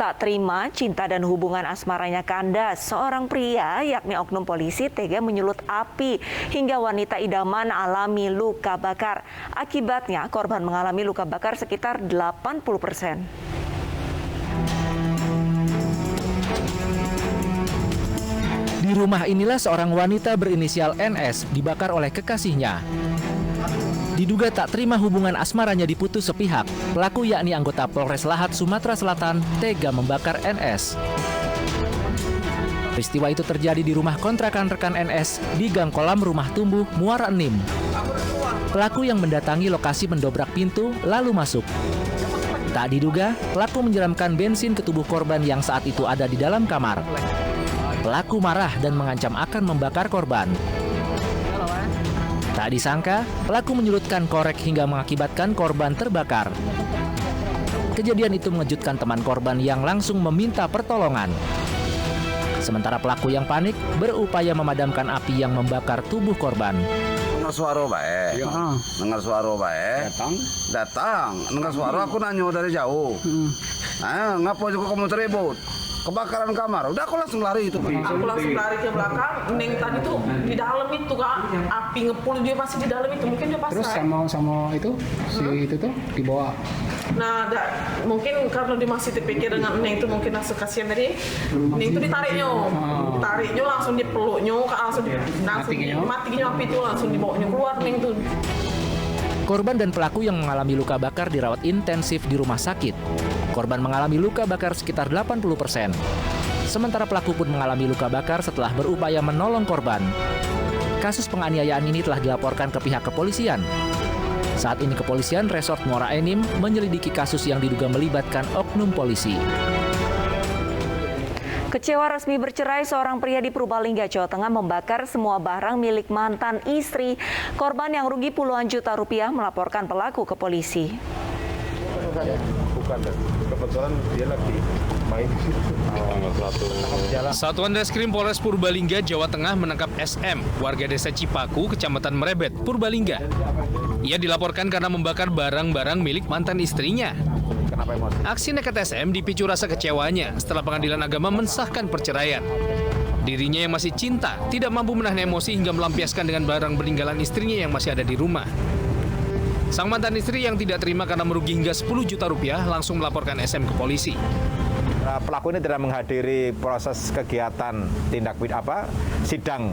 Tak terima cinta dan hubungan asmaranya kandas, seorang pria yakni oknum polisi tega menyulut api hingga wanita idaman alami luka bakar. Akibatnya korban mengalami luka bakar sekitar 80%. Di rumah inilah seorang wanita berinisial NS dibakar oleh kekasihnya. Diduga tak terima hubungan asmaranya diputus sepihak, pelaku yakni anggota Polres Lahat, Sumatera Selatan, tega membakar NS. Peristiwa itu terjadi di rumah kontrakan rekan NS di Gang Kolam Rumah Tumbuh, Muara Enim. Pelaku yang mendatangi lokasi mendobrak pintu lalu masuk. Tak diduga, pelaku menyiramkan bensin ke tubuh korban yang saat itu ada di dalam kamar. Pelaku marah dan mengancam akan membakar korban. Tak disangka, pelaku menyulutkan korek hingga mengakibatkan korban terbakar. Kejadian itu mengejutkan teman korban yang langsung meminta pertolongan. Sementara pelaku yang panik berupaya memadamkan api yang membakar tubuh korban. Dengar suara baik, dengar suara baik, datang, dengar suara aku nanya dari jauh. Ngapa juga kamu teribut? Kebakaran kamar, udah aku langsung lari itu. Aku langsung lari ke belakang. Neng tadi tuh di dalam itu Kak, api ngepul dia masih di dalam itu, mungkin dia pasrah. Terus sama itu si itu tuh dibawa. Nah, mungkin karena dia masih terpikir dengan Neng itu mungkin langsung kasihan tadi. Neng itu ditariknya, langsung dipeluknya, langsung matinya api itu langsung dibawanya keluar Neng tuh. Korban dan pelaku yang mengalami luka bakar dirawat intensif di rumah sakit. Korban mengalami luka bakar sekitar 80%. Sementara pelaku pun mengalami luka bakar setelah berupaya menolong korban. Kasus penganiayaan ini telah dilaporkan ke pihak kepolisian. Saat ini kepolisian Resort Muara Enim menyelidiki kasus yang diduga melibatkan oknum polisi. Kecewa resmi bercerai, seorang pria di Purbalingga, Jawa Tengah membakar semua barang milik mantan istri. Korban yang rugi puluhan juta rupiah melaporkan pelaku ke polisi. Bukan, kebetulan dia lagi main di situ. Satuan Reskrim Polres Purbalingga, Jawa Tengah menangkap SM, warga desa Cipaku, Kecamatan Merebet, Purbalingga. Ia dilaporkan karena membakar barang-barang milik mantan istrinya. Aksi nekat SM dipicu rasa kecewanya setelah Pengadilan Agama mensahkan perceraian. Dirinya yang masih cinta tidak mampu menahan emosi hingga melampiaskan dengan barang peninggalan istrinya yang masih ada di rumah. Sang mantan istri yang tidak terima karena merugi hingga 10 juta rupiah langsung melaporkan SM ke polisi. Pelaku ini tidak menghadiri proses kegiatan sidang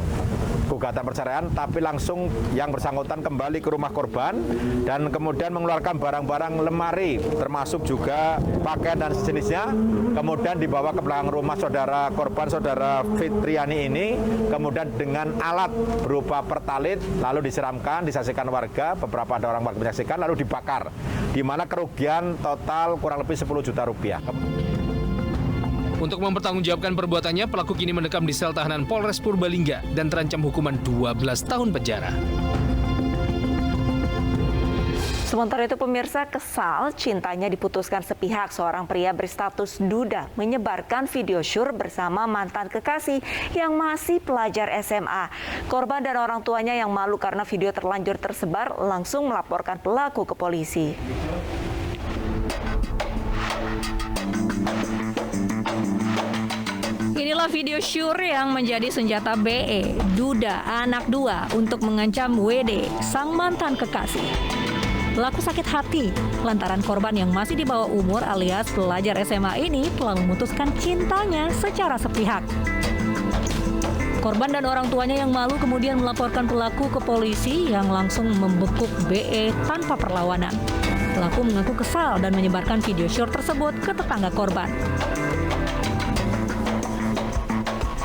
gugatan perceraian, tapi langsung yang bersangkutan kembali ke rumah korban dan kemudian mengeluarkan barang-barang lemari, termasuk juga pakaian dan sejenisnya, kemudian dibawa ke belakang rumah saudara korban, saudara Fitriani ini, kemudian dengan alat berupa pertalit, lalu disiramkan, disaksikan warga, beberapa ada orang warga menyaksikan, lalu dibakar, di mana kerugian total kurang lebih 10 juta rupiah. Untuk mempertanggungjawabkan perbuatannya, pelaku kini mendekam di sel tahanan Polres Purbalingga dan terancam hukuman 12 tahun penjara. Sementara itu pemirsa, kesal cintanya diputuskan sepihak, seorang pria berstatus duda menyebarkan video syur bersama mantan kekasih yang masih pelajar SMA. Korban dan orang tuanya yang malu karena video terlanjur tersebar langsung melaporkan pelaku ke polisi. Inilah video syur yang menjadi senjata BE, duda anak dua untuk mengancam WD, sang mantan kekasih. Pelaku sakit hati lantaran korban yang masih di bawah umur alias pelajar SMA ini telah memutuskan cintanya secara sepihak. Korban dan orang tuanya yang malu kemudian melaporkan pelaku ke polisi yang langsung membekuk BE tanpa perlawanan. Pelaku mengaku kesal dan menyebarkan video syur tersebut ke tetangga korban.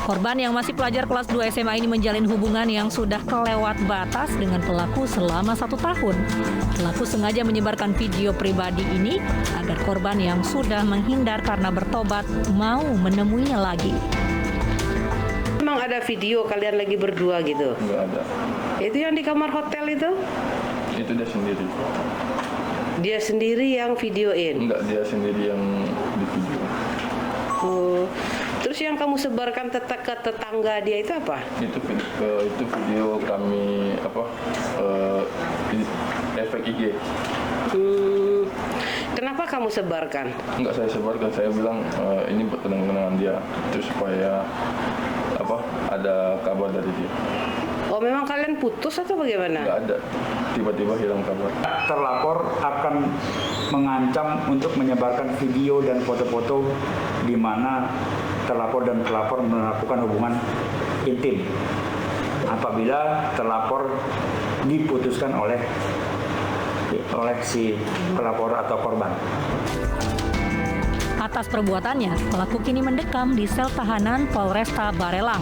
Korban yang masih pelajar kelas 2 SMA ini menjalin hubungan yang sudah kelewat batas dengan pelaku selama 1 tahun. Pelaku sengaja menyebarkan video pribadi ini agar korban yang sudah menghindar karena bertobat mau menemuinya lagi. Memang ada video kalian lagi berdua gitu? Enggak ada. Itu yang di kamar hotel itu? Itu dia sendiri. Dia sendiri yang videoin? Enggak, dia sendiri yang di video. Oh. Terus yang kamu sebarkan ke tetangga dia itu apa? Itu video kami efek IG. Kenapa Kenapa kamu sebarkan? Enggak saya sebarkan, saya bilang ini buat kenang-kenangan dia, itu supaya ada kabar dari dia. Oh, memang kalian putus atau bagaimana? Enggak ada, tiba-tiba hilang kabar. Terlapor akan mengancam untuk menyebarkan video dan foto-foto di mana terlapor dan pelapor melakukan hubungan intim apabila terlapor diputuskan oleh si pelapor atau korban. Atas perbuatannya, pelaku kini mendekam di sel tahanan Polresta Barelang.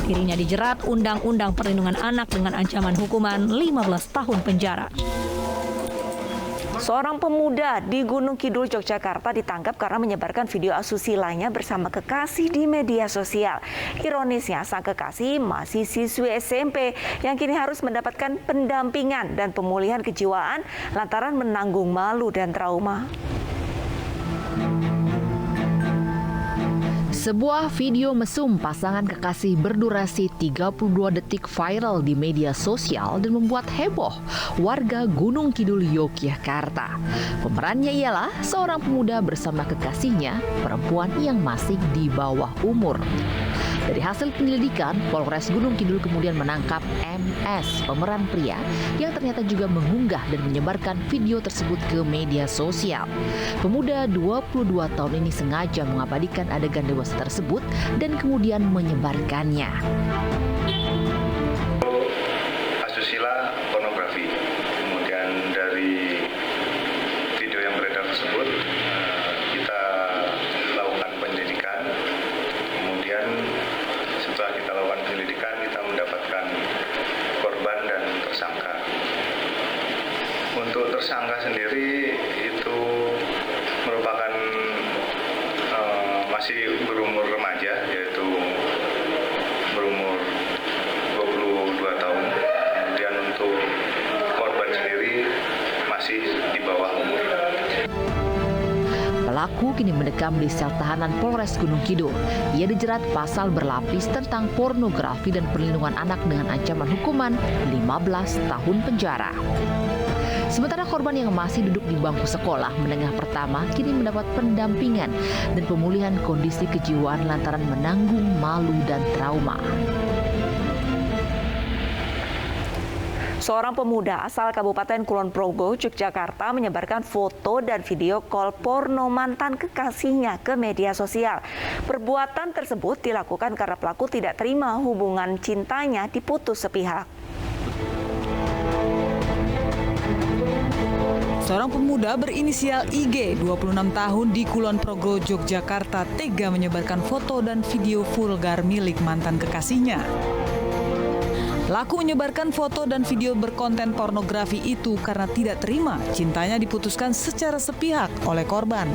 Dirinya dijerat Undang-Undang Perlindungan Anak dengan ancaman hukuman 15 tahun penjara. Seorang pemuda di Gunung Kidul, Yogyakarta ditangkap karena menyebarkan video asusilanya bersama kekasih di media sosial. Ironisnya, sang kekasih masih siswi SMP yang kini harus mendapatkan pendampingan dan pemulihan kejiwaan lantaran menanggung malu dan trauma. Sebuah video mesum pasangan kekasih berdurasi 32 detik viral di media sosial dan membuat heboh warga Gunung Kidul, Yogyakarta. Pemerannya ialah seorang pemuda bersama kekasihnya, perempuan yang masih di bawah umur. Dari hasil penyelidikan, Polres Gunung Kidul kemudian menangkap MS, pemeran pria yang ternyata juga mengunggah dan menyebarkan video tersebut ke media sosial. Pemuda 22 tahun ini sengaja mengabadikan adegan dewasa tersebut dan kemudian menyebarkannya. Asusila pornografi. Kemudian dari video yang beredar tersebut kita lakukan penyelidikan. Kemudian setelah kita lakukan penyelidikan, kita mendapatkan korban dan tersangka. Untuk tersangka sendiri itu merupakan masih berumur remaja, yaitu berumur 22 tahun. Kemudian untuk korban sendiri masih di bawah umur. Pelaku kini mendekam di sel tahanan Polres Gunung Kidul. Ia dijerat pasal berlapis tentang pornografi dan perlindungan anak dengan ancaman hukuman 15 tahun penjara. Sementara korban yang masih duduk di bangku sekolah menengah pertama kini mendapat pendampingan dan pemulihan kondisi kejiwaan lantaran menanggung malu dan trauma. Seorang pemuda asal Kabupaten Kulon Progo, Yogyakarta menyebarkan foto dan video call porno mantan kekasihnya ke media sosial. Perbuatan tersebut dilakukan karena pelaku tidak terima hubungan cintanya diputus sepihak. Seorang pemuda berinisial IG, 26 tahun di Kulon Progo, Yogyakarta, tega menyebarkan foto dan video vulgar milik mantan kekasihnya. Pelaku menyebarkan foto dan video berkonten pornografi itu karena tidak terima cintanya diputuskan secara sepihak oleh korban.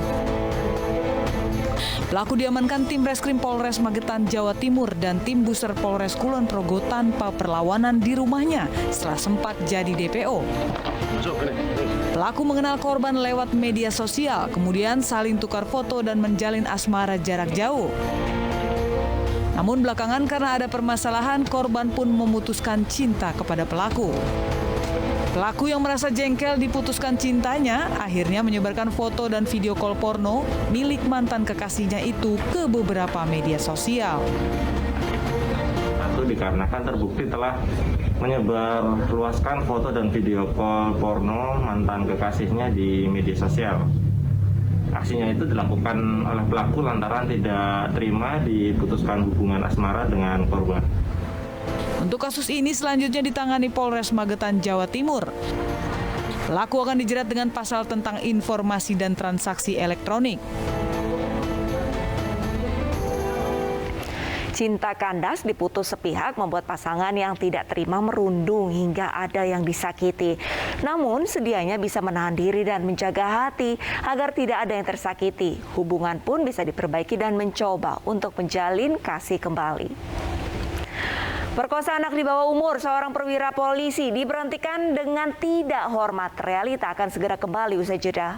Pelaku diamankan tim Reskrim Polres Magetan, Jawa Timur dan tim Buser Polres Kulon Progo tanpa perlawanan di rumahnya setelah sempat jadi DPO. Pelaku mengenal korban lewat media sosial, kemudian saling tukar foto dan menjalin asmara jarak jauh. Namun belakangan karena ada permasalahan, korban pun memutuskan cinta kepada pelaku. Pelaku yang merasa jengkel diputuskan cintanya, akhirnya menyebarkan foto dan video call porno milik mantan kekasihnya itu ke beberapa media sosial. Itu dikarenakan terbukti telah menyebar luaskan foto dan video call porno mantan kekasihnya di media sosial. Aksinya itu dilakukan oleh pelaku lantaran tidak terima diputuskan hubungan asmara dengan korban. Untuk kasus ini selanjutnya ditangani Polres Magetan, Jawa Timur. Pelaku akan dijerat dengan pasal tentang informasi dan transaksi elektronik. Cinta kandas diputus sepihak membuat pasangan yang tidak terima merundung hingga ada yang disakiti. Namun sedianya bisa menahan diri dan menjaga hati agar tidak ada yang tersakiti. Hubungan pun bisa diperbaiki dan mencoba untuk menjalin kasih kembali. Perkosa anak di bawah umur, seorang perwira polisi diberhentikan dengan tidak hormat. Realita akan segera kembali usai jeda.